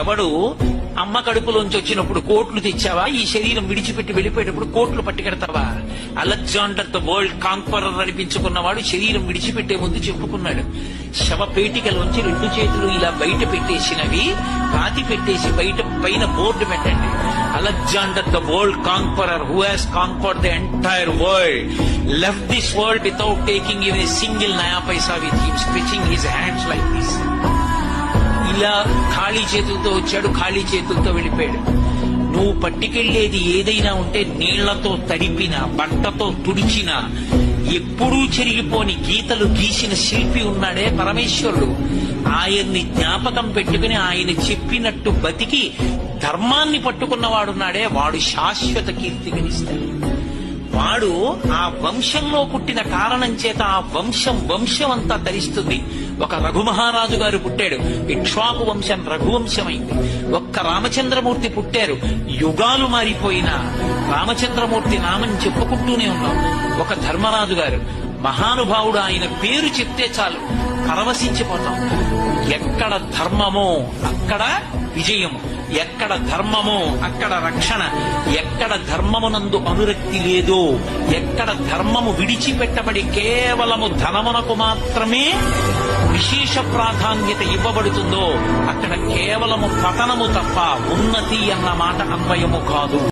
ఎవడు అమ్మ కడుపులోంచి వచ్చినప్పుడు కోట్లు తెచ్చావా? ఈ శరీరం విడిచిపెట్టి వెళ్ళిపోయేటప్పుడు కోట్లు పట్టుకెడతావా? అలెగ్జాండర్ ద వరల్డ్ కాంక్వరర్ అనిపించుకున్నవాడు శరీరం విడిచిపెట్టే ముందు చెప్పుకున్నాడు, శవపేటికలోంచి 2 చేతులు ఇలా బయట పెట్టేసినవి పాతి పెట్టేసి బయట పైన బోర్డు పెట్టండి, Alexander the world conqueror who has conquered the entire world left this world without taking in a single naya paisa with him stretching his hands like this. ఇలా ఖాళీ చేతులతో వచ్చాడు, ఖాళీ చేతులతో వెళ్ళిపోయాడు. నువ్వు పట్టుకెళ్లేది ఏదైనా ఉంటే నీళ్లతో తడిపిన, బట్టతో తుడిచిన, ఎప్పుడూ చెరిగిపోని గీతలు గీసిన శిల్పి ఉన్నాడే పరమేశ్వరుడు. ఆయన్ని జ్ఞాపకం పెట్టుకుని ఆయన చెప్పినట్టు బతికి ధర్మాన్ని పట్టుకున్నవాడున్నాడే, వాడు శాశ్వత కీర్తి గణిస్తాడు. వాడు ఆ వంశంలో పుట్టిన కారణం చేత ఆ వంశం అంతా తరిస్తుంది. ఒక రఘుమహారాజు గారు పుట్టాడు, ఇక్ష్వాకు వంశం రఘువంశమైంది. ఒక్క రామచంద్రమూర్తి పుట్టారు, యుగాలు మారిపోయినా రామచంద్రమూర్తి నామం చెప్పుకుంటూనే ఉన్నాం. ఒక ధర్మరాజు గారు మహానుభావుడు, ఆయన పేరు చెప్తే చాలు పరవశించిపోతాం. ఎక్కడ ధర్మమో అక్కడ విజయము, ఎక్కడ ధర్మమో అక్కడ రక్షణ, ఎక్కడ ధర్మమునందు అనురక్తి లేదో, ఎక్కడ ధర్మము విడిచిపెట్టబడి కేవలము ధనమునకు మాత్రమే విశేష ప్రాధాన్యత ఇవ్వబడుతుందో అక్కడ కేవలము పతనము తప్ప ఉన్నతి అన్న మాట అన్వయము కాదు.